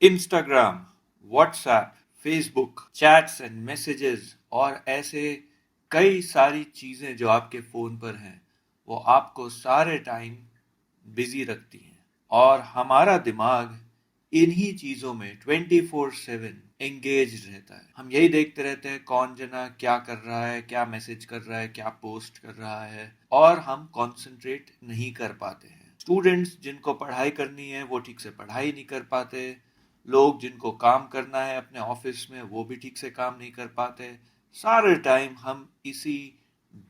Instagram, WhatsApp, Facebook, chats and messages और ऐसे कई सारी चीज़ें जो आपके फ़ोन पर हैं, वो आपको सारे टाइम बिजी रखती हैं और हमारा दिमाग इन्हीं चीज़ों में 24/7 एंगेज रहता है। हम यही देखते रहते हैं कौन जना क्या कर रहा है, क्या मैसेज कर रहा है, क्या पोस्ट कर रहा है और हम कंसंट्रेट नहीं कर पाते हैं। स्टूडेंट्स जिनको पढ़ाई करनी है वो ठीक से पढ़ाई नहीं कर पाते, लोग जिनको काम करना है अपने ऑफिस में वो भी ठीक से काम नहीं कर पाते। सारे टाइम हम इसी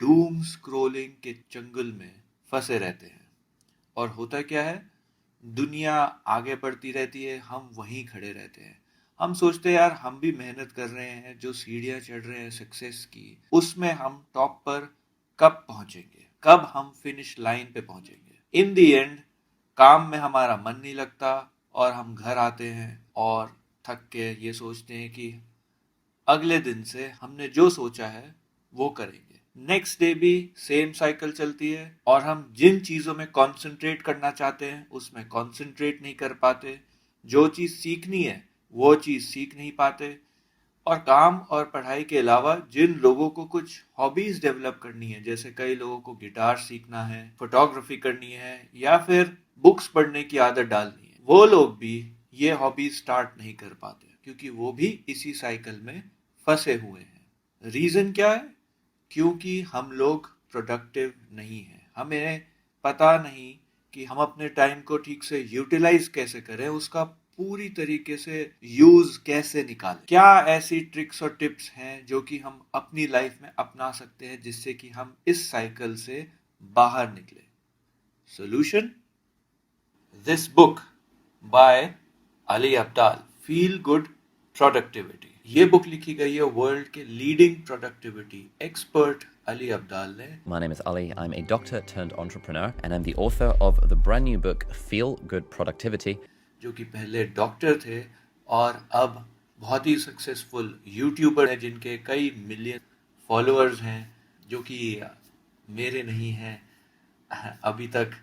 डूम स्क्रोलिंग के चंगुल में फंसे रहते हैं और होता क्या है, दुनिया आगे बढ़ती रहती है, हम वहीं खड़े रहते हैं। हम सोचते हैं यार हम भी मेहनत कर रहे हैं, जो सीढ़ियां चढ़ रहे हैं सक्सेस की, उसमें हम टॉप पर कब पहुंचेंगे, कब हम फिनिश लाइन पे पहुंचेंगे। इन दी एंड काम में हमारा मन नहीं लगता और हम घर आते हैं और थक के ये सोचते हैं कि अगले दिन से हमने जो सोचा है वो करेंगे। नेक्स्ट डे भी सेम साइकिल चलती है और हम जिन चीज़ों में कंसंट्रेट करना चाहते हैं उसमें कंसंट्रेट नहीं कर पाते, जो चीज़ सीखनी है वो चीज़ सीख नहीं पाते और काम और पढ़ाई के अलावा जिन लोगों को कुछ हॉबीज डेवलप करनी है, जैसे कई लोगों को गिटार सीखना है, फोटोग्राफी करनी है या फिर बुक्स पढ़ने की आदत डालनी है, वो लोग भी ये हॉबीज स्टार्ट नहीं कर पाते क्योंकि वो भी इसी साइकिल में फंसे हुए हैं। रीजन क्या है? क्योंकि हम लोग प्रोडक्टिव नहीं हैं, हमें पता नहीं कि हम अपने टाइम को ठीक से यूटिलाइज कैसे करें, उसका पूरी तरीके से यूज कैसे निकालें। क्या ऐसी ट्रिक्स और टिप्स हैं जो कि हम अपनी लाइफ में अपना सकते हैं जिससे कि हम इस साइकिल से बाहर निकले? Solution, this book by Ali Abdaal, feel good productivity. ये बुक लिखी गई है वर्ल्ड के leading productivity expert Ali Abdaal ने। My name is Ali. I'm a doctor turned entrepreneur, and I'm the author of the brand new book, Feel Good Productivity. जो कि पहले doctor थे और अब बहुत ही सक्सेसफुल यूट्यूबर हैं जिनके कई मिलियन फॉलोअर्स हैं, जो कि मेरे नहीं हैं अभी तक।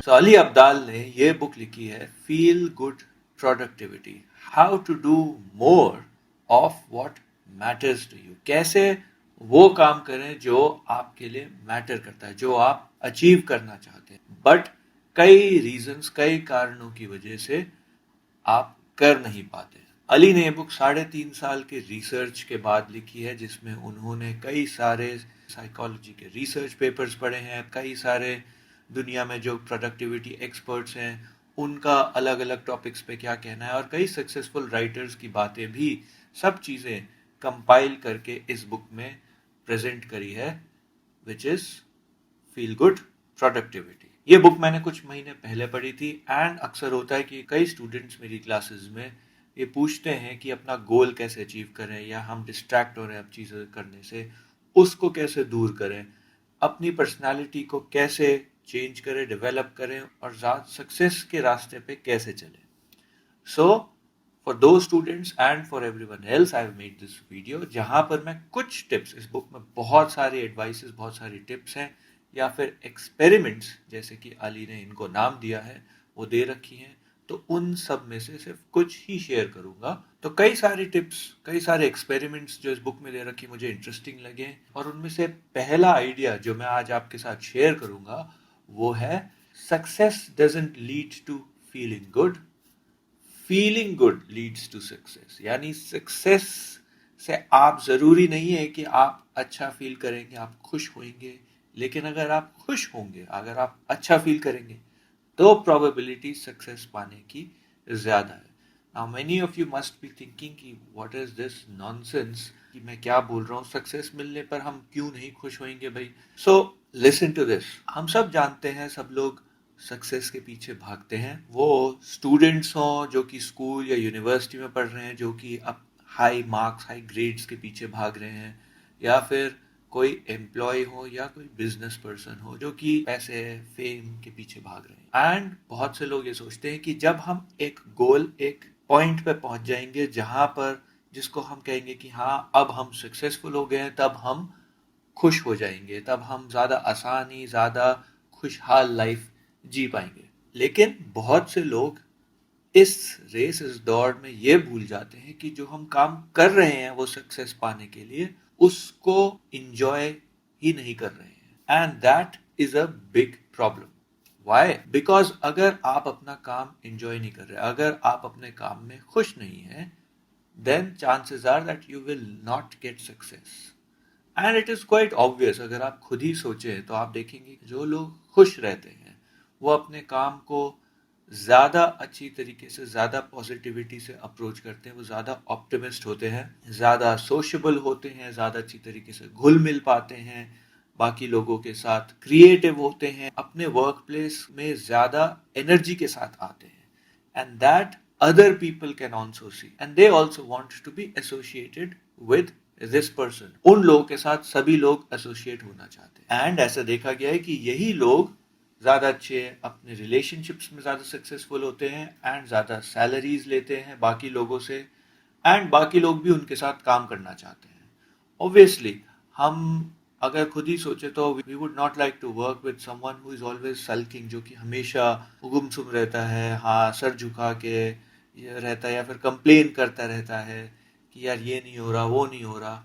सो अली अब्दाल ने ये बुक लिखी है, feel good productivity, how to do more of what matters to you. कैसे वो काम करें जो आपके लिए मैटर करता है, जो आप अचीव करना चाहते हैं, बट कई रीजंस, कई कारणों की वजह से आप कर नहीं पाते। अली ने ये बुक 3.5 साल के रिसर्च के बाद लिखी है, जिसमें उन्होंने कई सारे साइकोलॉजी के रिसर्च पेपर्स पढ़े हैं, कई सारे दुनिया में जो प्रोडक्टिविटी एक्सपर्ट्स हैं उनका अलग अलग टॉपिक्स पे क्या कहना है और कई सक्सेसफुल राइटर्स की बातें भी, सब चीज़ें कंपाइल करके इस बुक में प्रेजेंट करी है, which is feel good productivity. ये बुक मैंने कुछ महीने पहले पढ़ी थी एंड अक्सर होता है कि कई स्टूडेंट्स मेरी क्लासेस में ये पूछते हैं कि अपना गोल कैसे अचीव करें, या हम डिस्ट्रैक्ट हो रहे हैं अब चीज़ें करने से, उसको कैसे दूर करें, अपनी पर्सनालिटी को कैसे चेंज करें, डेवलप करें और सक्सेस के रास्ते पे कैसे चलें। सो फॉर दो students and for everyone else I have made this video, जहां पर मैं कुछ टिप्स, इस बुक में बहुत सारी एडवाइसेस, बहुत सारी टिप्स हैं या फिर एक्सपेरिमेंट्स जैसे कि अली ने इनको नाम दिया है, वो दे रखी हैं, तो उन सब में से सिर्फ कुछ ही शेयर करूंगा। तो कई सारी टिप्स, कई सारे एक्सपेरिमेंट्स जो इस बुक में दे रखी मुझे इंटरेस्टिंग लगे और उनमें से पहला आइडिया जो मैं आज आपके साथ शेयर करूंगा वो है, success doesn't lead to feeling good, feeling good leads to success. यानी सक्सेस से आप जरूरी नहीं है कि आप अच्छा फील करेंगे, आप खुश होंगे, लेकिन अगर आप खुश होंगे, अगर आप अच्छा फील करेंगे, तो प्रोबेबिलिटी सक्सेस पाने की ज्यादा है। Now many of you must be thinking कि व्हाट इज दिस नॉनसेंस, कि मैं क्या बोल रहा हूँ, सक्सेस मिलने पर हम क्यों नहीं खुश होंगे भाई। So listen to this. हम सब जानते हैं, सब लोग सक्सेस के पीछे भागते हैं, वो स्टूडेंट्स हों जो कि स्कूल या यूनिवर्सिटी में पढ़ रहे हैं, जो कि अब हाई मार्क्स, हाई ग्रेड्स के पीछे भाग रहे हैं, या फिर कोई एम्प्लॉय हो या कोई बिजनेस पर्सन हो जो कि पैसे, फेम के पीछे भाग रहे हैं। एंड बहुत से लोग ये सोचते हैं कि जब हम एक गोल, एक पॉइंट पे पहुंच जाएंगे जहां पर, जिसको हम कहेंगे कि हाँ अब हम सक्सेसफुल हो गए हैं, तब हम खुश हो जाएंगे, तब हम ज़्यादा आसानी, ज़्यादा खुशहाल लाइफ जी पाएंगे। लेकिन बहुत से लोग इस रेस, इस दौड़ में ये भूल जाते हैं कि जो हम काम कर रहे हैं वो सक्सेस पाने के लिए, उसको इंजॉय ही नहीं कर रहे हैं, and that is a big problem. Why? Because अगर आप अपना काम इंजॉय नहीं कर रहे, अगर आप अपने काम में खुश नहीं हैं, then chances are that you will not get success. And it is quite obvious, अगर आप खुद ही सोचें तो आप देखेंगे कि जो लोग खुश रहते हैं वो अपने काम को ज़्यादा अच्छी तरीके से, ज़्यादा पॉजिटिविटी से अप्रोच करते हैं, वो ज़्यादा ऑप्टिमिस्ट होते हैं, ज़्यादा सोशेबल होते हैं, ज़्यादा अच्छी तरीके से घुल मिल पाते हैं बाकी लोगों के साथ, क्रिएटिव होते हैं, अपने वर्क प्लेस में ज़्यादा एनर्जी के साथ आते हैं, and that other people can also see, and they also want to be associated with this person. उन लोगों के साथ सभी लोग एसोसिएट होना चाहते हैं, एंड ऐसा देखा गया है कि यही लोग ज़्यादा अच्छे अपने रिलेशनशिप्स में ज़्यादा सक्सेसफुल होते हैं, एंड ज़्यादा सैलरीज लेते हैं बाकी लोगों से, एंड बाकी लोग भी उनके साथ काम करना चाहते हैं। ऑब्वियसली हम अगर खुद ही सोचे तो we would not like to work with someone who is always sulking, जो कि हमेशा गुमसुम रहता है, हाँ सर झुका के ये रहता है, या फिर कंप्लेन करता रहता है कि यार ये नहीं हो रहा, वो नहीं हो रहा।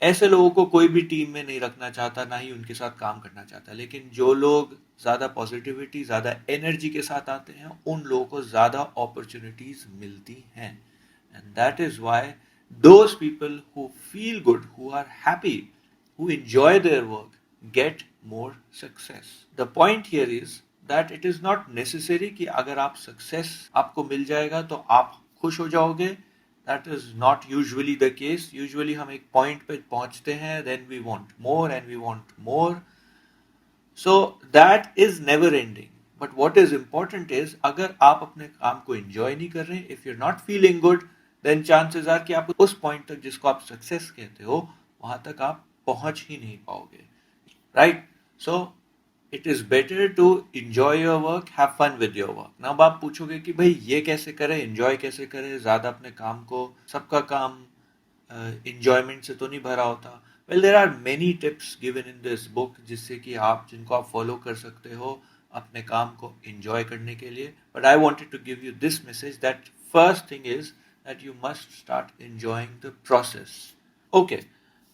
ऐसे लोगों को कोई भी टीम में नहीं रखना चाहता, ना ही उनके साथ काम करना चाहता। लेकिन जो लोग ज़्यादा पॉजिटिविटी, ज़्यादा एनर्जी के साथ आते हैं, उन लोगों को ज़्यादा अपॉर्चुनिटीज मिलती हैं, and that is why those people who feel good, who are happy, who enjoy their work, get more success. The point here is that it is not necessary कि अगर आप success आपको मिल जाएगा तो आप खुश हो जाओगे. That is not usually the case. Usually हम एक point पे पहुंचते हैं, then we want more and we want more. So that is never ending. But what is important is अगर आप अपने काम को enjoy नहीं कर रहे हैं, if you're not feeling good, then chances are कि आप उस point तक जिसको आप success कहते हो, वहां तक आप पहुंच ही नहीं पाओगे, right? So it is better to enjoy your work, have fun with your work. now अब आप पूछोगे कि भाई ये कैसे करें, enjoy कैसे करें, ज़्यादा अपने काम को, सबका काम enjoyment से तो नहीं भरा होता। well, there are many tips given in this book जिससे कि आप, जिनको आप follow कर सकते हो अपने काम को enjoy करने के लिए। but I wanted to give you this message that first thing is that you must start enjoying the process. Okay,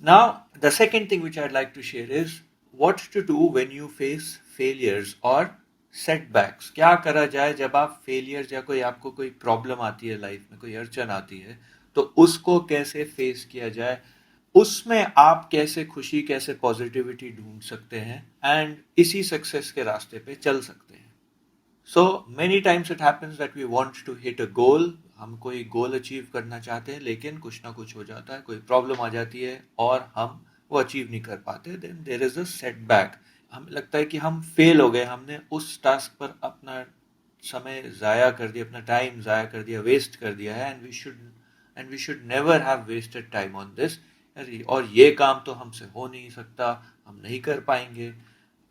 now the second thing which I'd like to share is what to do when you face failures or setbacks. क्या करा जाए जब आप failures या कोई आपको कोई problem आती है लाइफ में, कोई अड़चन आती है, तो उसको कैसे फेस किया जाए, उसमें आप कैसे खुशी, कैसे पॉजिटिविटी ढूंढ सकते हैं, एंड इसी सक्सेस के रास्ते पे चल सकते हैं। So many times it happens that we want to hit a goal, हम कोई गोल अचीव करना चाहते हैं, लेकिन कुछ ना कुछ हो जाता है, कोई प्रॉब्लम आ जाती है और हम वो अचीव नहीं कर पाते, then there is a setback. हमें लगता है कि हम फेल हो गए, हमने उस टास्क पर अपना समय ज़ाया कर दिया, अपना टाइम ज़ाया कर दिया, वेस्ट कर दिया है, and we should never have wasted time on this. और ये काम तो हमसे हो नहीं सकता, हम नहीं कर पाएंगे,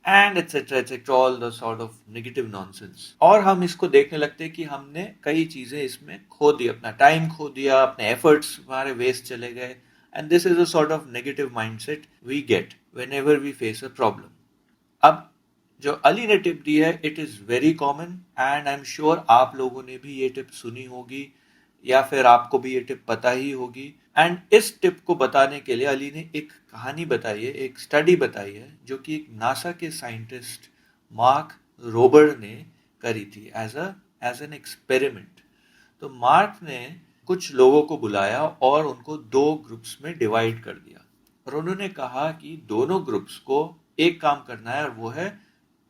and etc, all the sort of negative nonsense. और हम इसको देखने लगते हैं कि हमने कई चीजें इसमें खो दी, अपना टाइम खो दिया, अपने एफर्ट्स हमारे वेस्ट चले गए, and this is a sort of negative mindset we get whenever we face a problem. अब जो अली ने टिप दी है, it is very common, and I am sure आप लोगों ने भी ये टिप सुनी होगी, या फिर आपको भी ये टिप पता ही होगी। एंड इस टिप को बताने के लिए अली ने एक कहानी बताई है, एक स्टडी बताई है, जो कि एक नासा के साइंटिस्ट मार्क रोबर ने करी थी एज एन एक्सपेरिमेंट। तो मार्क ने कुछ लोगों को बुलाया और उनको 2 ग्रुप्स में डिवाइड कर दिया, और उन्होंने कहा कि दोनों ग्रुप्स को एक काम करना है, और वो है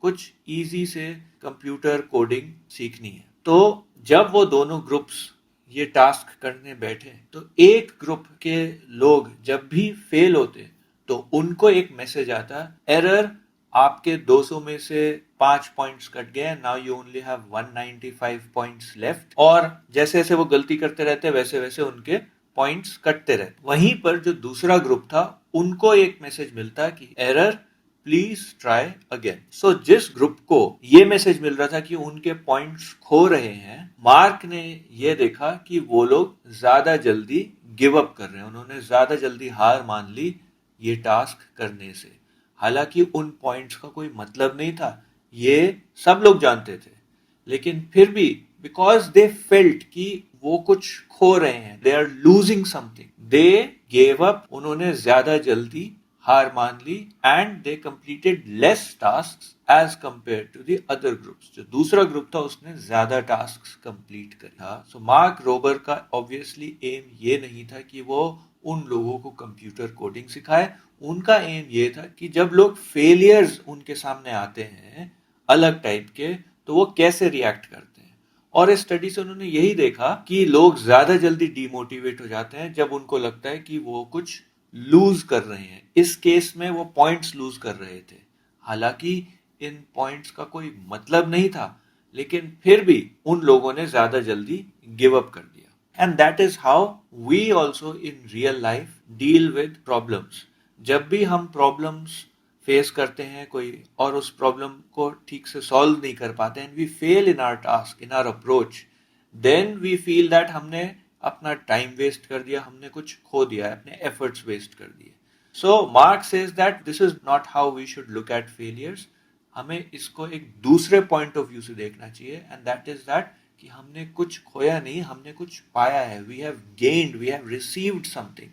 कुछ इजी से कंप्यूटर कोडिंग सीखनी है। तो जब वो दोनों ग्रुप्स ये टास्क करने बैठे, तो एक ग्रुप के लोग जब भी फेल होते तो उनको एक मैसेज आता, एरर, आपके 200 में से 5 पॉइंट्स कट गए, now you only have 195 points left. और जैसे जैसे वो गलती करते रहते वैसे वैसे उनके पॉइंट्स कटते रहते। वहीं पर जो दूसरा ग्रुप था, उनको एक मैसेज मिलता कि एरर, प्लीज ट्राई अगेन। सो जिस ग्रुप को ये मैसेज मिल रहा था कि उनके पॉइंट्स खो रहे हैं, मार्क ने ये देखा कि वो लोग ज्यादा जल्दी गिव अप कर रहे हैं, उन्होंने ज्यादा जल्दी हार मान ली ये टास्क करने से। हालांकि उन पॉइंट्स का कोई मतलब नहीं था, ये सब लोग जानते थे, लेकिन फिर भी बिकॉज दे फेल्ट कि वो कुछ खो रहे हैं, they are losing something, they gave up, उन्होंने ज्यादा जल्दी हार मान ली, and they completed less tasks as compared to the other groups. जो दूसरा ग्रुप था उसने ज्यादा टास्क्स कंप्लीट किया। सो मार्क रोबर का ऑब्वियसली एम ये नहीं था कि वो उन लोगों को कंप्यूटर कोडिंग सिखाए, उनका एम ये था कि जब लोग फेलियर्स उनके सामने आते हैं अलग टाइप के, तो वो कैसे रिएक्ट करते हैं। और इस स्टडी से उन्होंने यही देखा कि लोग ज्यादा जल्दी डिमोटिवेट हो जाते हैं जब उनको लगता है कि वो कुछ लूज कर रहे हैं। इस केस में वो पॉइंट्स लूज कर रहे थे, हालांकि इन पॉइंट्स का कोई मतलब नहीं था, लेकिन फिर भी उन लोगों ने ज्यादा जल्दी गिव अप कर दिया। And that is how we also in real life deal with problems. जब भी हम प्रॉब्लम्स फेस करते हैं कोई, और उस प्रॉब्लम को ठीक से सॉल्व नहीं कर पाते, and we fail in our task, in our approach, then we feel that हमने अपना टाइम वेस्ट कर दिया, हमने कुछ खो दिया है, अपने एफर्ट्स वेस्ट कर दिए। So Mark says that this is not how we should look at failures. हमें इसको एक दूसरे पॉइंट ऑफ व्यू से देखना चाहिए, एंड दैट इज दैट कि हमने कुछ खोया नहीं, हमने कुछ पाया है। We have gained, we have received something.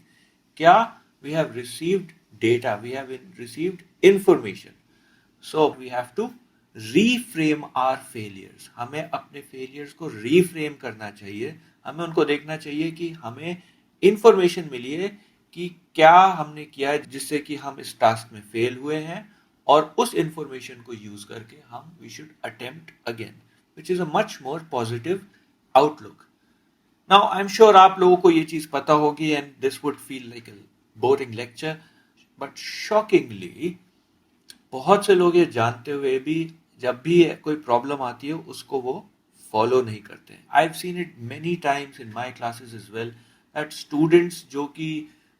क्या? We have received data, we have received information. So we have to reframe our failures. हमें अपने failures को reframe करना चाहिए। हमें उनको देखना चाहिए कि हमें information मिली है कि क्या हमने किया है जिससे कि हम इस task में fail हुए हैं, और उस information को use करके हम we should attempt again, which is a much more positive outlook. Now I'm sure आप लोगों को ये चीज पता होगी, and this would feel like a boring lecture, but shockingly बहुत से लोग ये जानते हुए भी जब भी कोई प्रॉब्लम आती है उसको वो फॉलो नहीं करते हैं। I have seen it many times in my classes as well, that students जो कि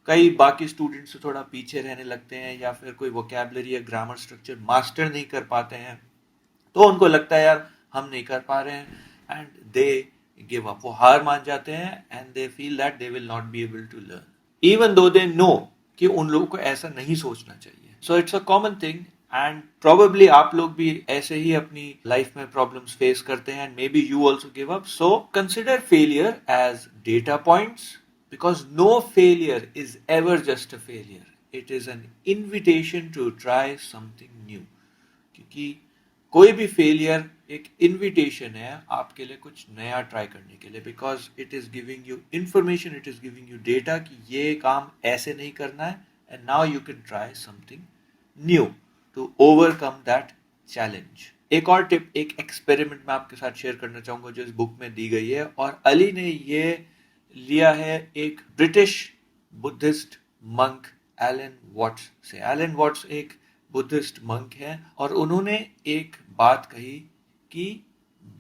कई बाकी स्टूडेंट्स से थोड़ा पीछे रहने लगते हैं, या फिर कोई वोकैबुलरी या ग्रामर स्ट्रक्चर मास्टर नहीं कर पाते हैं, तो उनको लगता है यार हम नहीं कर पा रहे हैं, एंड दे गिव अप, वो हार मान जाते हैं, and they feel that they will not be able to learn, even though they no कि उन लोगों को ऐसा नहीं सोचना चाहिए। So it's a common thing, and probably आप लोग भी ऐसे ही अपनी लाइफ में प्रॉब्लम्स फेस करते हैं, and maybe you also give up. So consider failure as data points, because no failure is ever just a failure. It is an invitation to try something new. क्योंकि कोई भी failure एक invitation है आपके लिए कुछ नया try करने के लिए, because it is giving you information, it is giving you data कि ये काम ऐसे नहीं करना है, and now you can try something new to overcome that challenge. एक और टिप, एक एक्सपेरिमेंट मैं आपके साथ शेयर करना चाहूंगा जो इस बुक में दी गई है, और अली ने ये लिया है एक British Buddhist monk Alan Watts से। एलन वॉट्स एक बुद्धिस्ट मंक है, और उन्होंने एक बात कही कि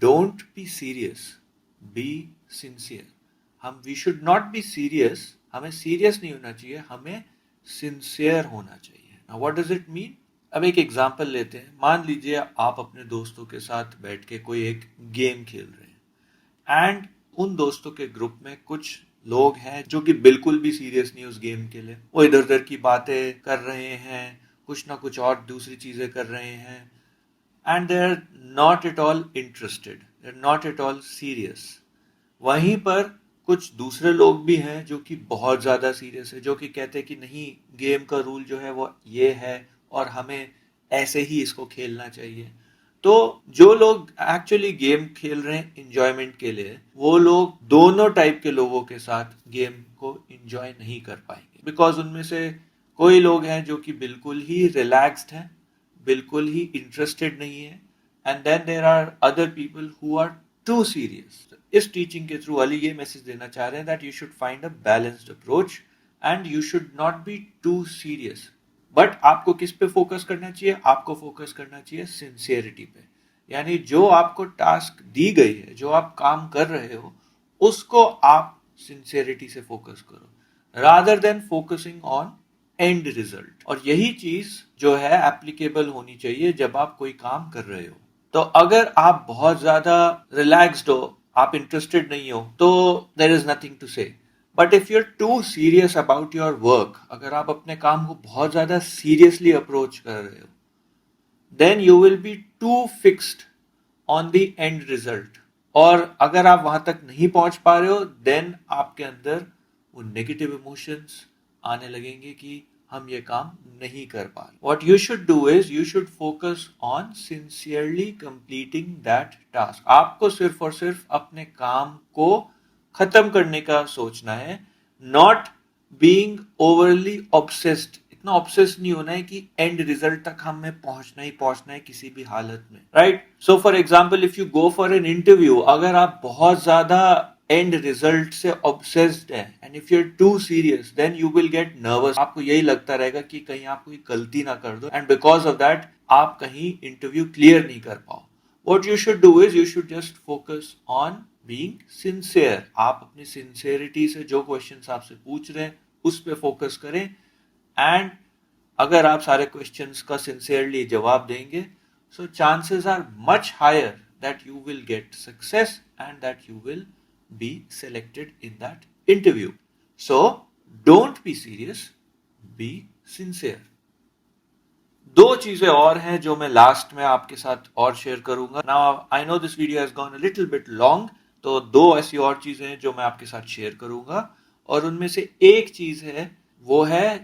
don't be serious, be sincere. We should not be serious, हमें सीरियस नहीं होना चाहिए, हमें सिंसियर होना चाहिए। Now what does it mean? अब एक एग्जांपल लेते हैं। मान लीजिए आप अपने दोस्तों के साथ बैठ के कोई एक गेम खेल रहे हैं, एंड उन दोस्तों के ग्रुप में कुछ लोग हैं जो कि बिल्कुल भी सीरियस नहीं उस गेम के लिए, वो इधर उधर की बातें कर रहे हैं, कुछ ना कुछ और दूसरी चीजें कर रहे हैं, and they are not at all interested, they are not at all serious. वहीं पर कुछ दूसरे लोग भी हैं जो कि बहुत ज्यादा सीरियस है, जो कि कहते हैं कि नहीं, गेम का रूल जो है वो ये है और हमें ऐसे ही इसको खेलना चाहिए। तो जो लोग एक्चुअली गेम खेल रहे हैं एंजॉयमेंट के लिए, वो लोग दोनों टाइप के लोगों के साथ गेम को एंजॉय नहीं कर पाएंगे, बिकॉज उनमें से कोई लोग हैं जो कि बिल्कुल ही रिलैक्स्ड हैं, बिल्कुल ही इंटरेस्टेड नहीं है, and then there are other people who are too serious. इस टीचिंग के थ्रू अली ये मैसेज देना चाह रहे हैं that you should find a balanced approach, and you should not be too serious. But आपको किस पे फोकस करना चाहिए? आपको फोकस करना चाहिए सिंसियरिटी पे, यानी जो आपको टास्क दी गई है, जो आप काम कर रहे हो, उसको आप सिंसियरिटी से फोकस करो, rather than focusing on and result. और यही चीज जो है एप्लीकेबल होनी चाहिए जब आप कोई काम कर रहे हो। तो अगर आप बहुत ज्यादा रिलैक्स्ड हो, आप इंटरेस्टेड नहीं हो, तो there is nothing to say. But if you are too serious about your work, अगर आप अपने काम को बहुत ज्यादा सीरियसली अप्रोच कर रहे हो, then you will be too fixed on the end result, और अगर आप वहां तक नहीं पहुंच पा रहे हो, देन आपके अंदर वो नेगेटिव इमोशंस आने लगेंगे कि हम ये काम नहीं कर पा रहे. What you should do is you should focus on sincerely completing that task. आपको सिर्फ और सिर्फ अपने काम को खत्म करने का सोचना है, नॉट बीइंग ओवरली ऑब्सेस्ड. इतना ऑब्सेस नहीं होना है कि एंड रिजल्ट तक हमें पहुंचना ही पहुंचना है किसी भी हालत में, right? So for example, if you go for an interview, अगर आप बहुत ज्यादा एंड रिजल्ट से ऑब्सेस्ड है and if you are too serious, then you will get nervous. आपको यही लगता रहेगा कि कहीं आप कोई गलती ना कर दो, एंड बिकॉज ऑफ दैट आप कहीं इंटरव्यू क्लियर नहीं कर पाओ. What you should do is you should just focus on being sincere. आप अपनी sincerity से जो questions आपसे पूछ रहे हैं उस पे focus करें, and अगर आप सारे questions का sincerely जवाब देंगे, so chances are much higher that you will get success and that you will be selected in that interview. So don't be serious, be sincere. दो चीजें और हैं जो मैं लास्ट में आपके साथ और शेयर करूंगा. Now I know this video has gone a little bit long, तो दो ऐसी और चीजें हैं जो मैं आपके साथ शेयर करूंगा, और उनमें से एक चीज है वो है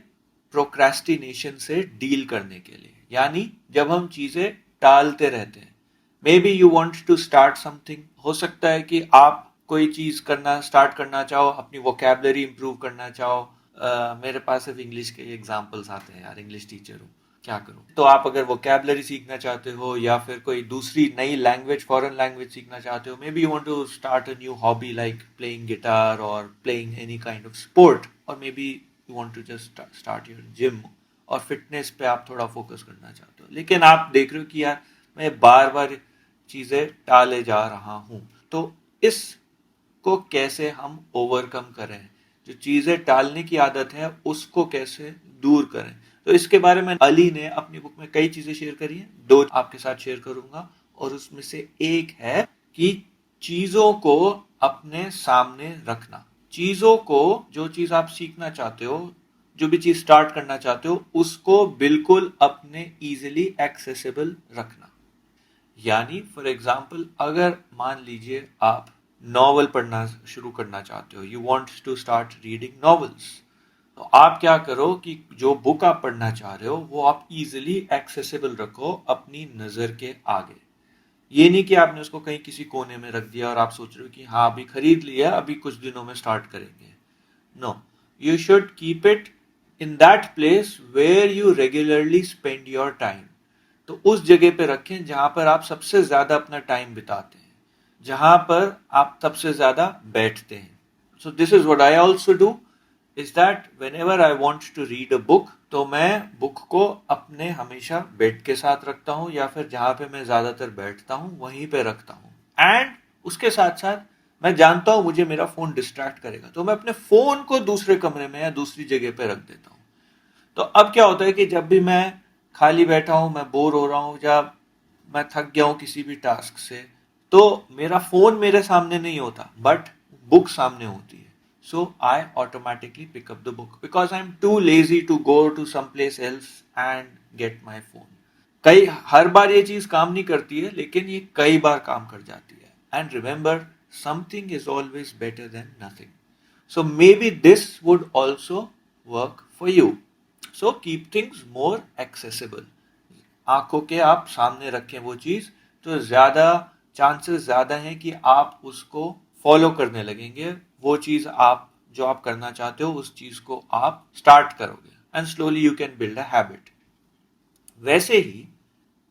प्रोक्रेस्टिनेशन से डील करने के लिए. यानी जब हम चीजें टालते रहते हैं, maybe you want to start something. हो सकता है कि आप कोई चीज करना स्टार्ट करना चाहो, अपनी वोकैबुलरी इंप्रूव करना चाहो. मेरे पास सिर्फ इंग्लिश के एग्जाम्पल्स आते हैं यार, इंग्लिश टीचर हूँ, क्या करूं. तो आप अगर वोकैबुलरी सीखना चाहते हो या फिर कोई दूसरी नई लैंग्वेज, फॉरेन लैंग्वेज सीखना चाहते हो, maybe you want to start a new hobby like playing guitar और playing any kind of sport, और maybe you want to just start your gym, और फिटनेस पे आप थोड़ा फोकस करना चाहते हो, लेकिन आप देख रहे हो कि यार मैं बार बार चीजें टाले जा रहा हूं. तो इसको कैसे हम ओवरकम करें, जो चीजें टालने की आदत है उसको कैसे दूर करें. तो इसके बारे में अली ने अपनी बुक में कई चीजें शेयर करी हैं, दो आपके साथ शेयर करूंगा. और उसमें से एक है कि चीजों को अपने सामने रखना. चीजों को, जो चीज आप सीखना चाहते हो, जो भी चीज स्टार्ट करना चाहते हो, उसको बिल्कुल अपने इजीली एक्सेसिबल रखना. यानी फॉर एग्जाम्पल, अगर मान लीजिए आप नॉवल पढ़ना शुरू करना चाहते हो, you want to start reading novels, तो आप क्या करो कि जो बुक आप पढ़ना चाह रहे हो वो आप इजीली एक्सेसिबल रखो अपनी नजर के आगे. ये नहीं कि आपने उसको कहीं किसी कोने में रख दिया और आप सोच रहे हो कि हाँ अभी खरीद लिया, अभी कुछ दिनों में स्टार्ट करेंगे. No, you should keep it in that place where you regularly spend your time. तो उस जगह पे रखें जहां पर आप सबसे ज्यादा अपना टाइम बिताते हैं, जहां पर आप सबसे ज्यादा बैठते हैं. So this is what I also do, is that whenever I want to read a book, तो मैं बुक को अपने हमेशा बेड के साथ रखता हूँ, या फिर जहां पे मैं ज्यादातर बैठता हूँ वहीं पे रखता हूँ. एंड उसके साथ साथ मैं जानता हूँ मुझे मेरा फोन डिस्ट्रैक्ट करेगा, तो मैं अपने फोन को दूसरे कमरे में या दूसरी जगह पे रख देता हूँ. तो अब क्या होता है कि जब भी मैं खाली बैठा हूँ, मैं बोर हो रहा हूँ, या मैं थक गया हूँ किसी भी टास्क से, तो मेरा फोन मेरे सामने नहीं होता, बट बुक सामने होती है. So I automatically pick up the book because I'm too lazy to go to someplace else and get my phone. हर बार ये चीज काम नहीं करती है, लेकिन ये कई बार काम कर जाती है. And remember, something is always better than nothing. So maybe this would also work for you. So keep things more accessible. आंखों के आप सामने रखें वो चीज, तो ज्यादा चांसेस ज्यादा हैं कि आप उसको फॉलो करने लगेंगे. वो चीज आप जो आप करना चाहते हो उस चीज को आप स्टार्ट करोगे, and slowly you can build a habit. वैसे ही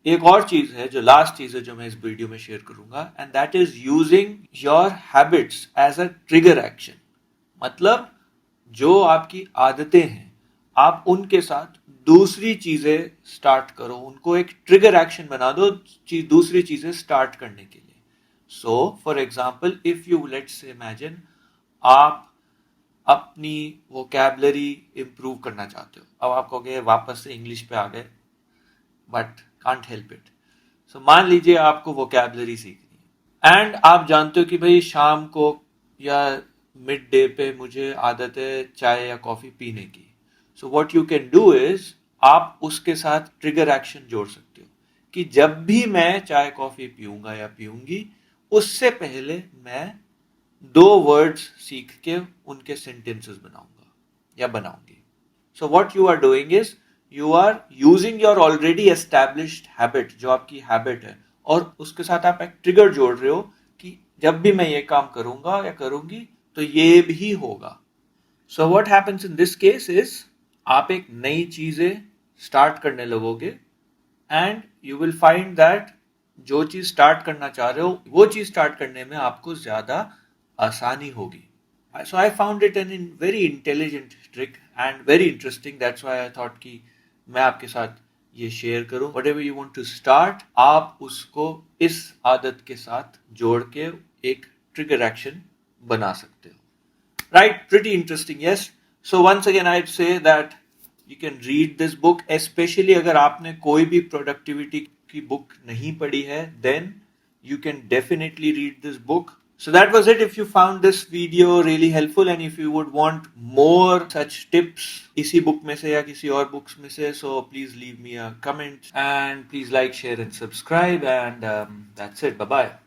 एक और चीज है, जो लास्ट चीज है जो मैं इस वीडियो में शेयर करूंगा, and that is using your habits as a trigger action. मतलब जो आपकी आदतें हैं, आप उनके साथ दूसरी चीजें स्टार्ट करो, उनको एक ट्रिगर एक्शन बना दो दूसरी चीजें स्टार्ट करने के लिए. सो for example, if you let's imagine आप अपनी वोकैबुलरी इंप्रूव करना चाहते हो. अब आप कहोगे वापस से इंग्लिश पे आ गए, बट कांट हेल्प इट. सो मान लीजिए आपको वोकैबुलरी सीखनी है, एंड आप जानते हो कि भाई शाम को या मिड डे पे मुझे आदत है चाय या कॉफी पीने की. So what you can do is, आप उसके साथ ट्रिगर एक्शन जोड़ सकते हो कि जब भी मैं चाय कॉफी पीऊंगा या पीऊंगी, उससे पहले मैं 2 वर्ड्स सीख के उनके सेंटेंसेस बनाऊंगा या बनाऊंगी. So what you are doing is you are using your already established habit, जो आपकी हैबिट है, और उसके साथ आप एक ट्रिगर जोड़ रहे हो कि जब भी मैं ये काम करूंगा या करूंगी तो ये भी होगा. So what happens in this case is आप एक नई चीजें स्टार्ट करने लगोगे and you will find that जो चीज स्टार्ट करना चाह रहे हो वो चीज स्टार्ट करने में आपको ज्यादा आसानी होगी. So I found it an very intelligent trick and very interesting. That's why I thought कि मैं आपके साथ ये शेयर करूं. Whatever you want to start, आप उसको इस आदत के साथ जोड़ के एक ट्रिगर एक्शन बना सकते हो. Right, pretty interesting, yes. So once again I'd say that you can read this book, especially अगर आपने कोई भी productivity की book नहीं पढ़ी है, then you can definitely read this book. So that was it. If you found this video really helpful and if you would want more such tips इसी book में से या किसी और books में से, so please leave me a comment and please like, share and subscribe and that's it. Bye bye.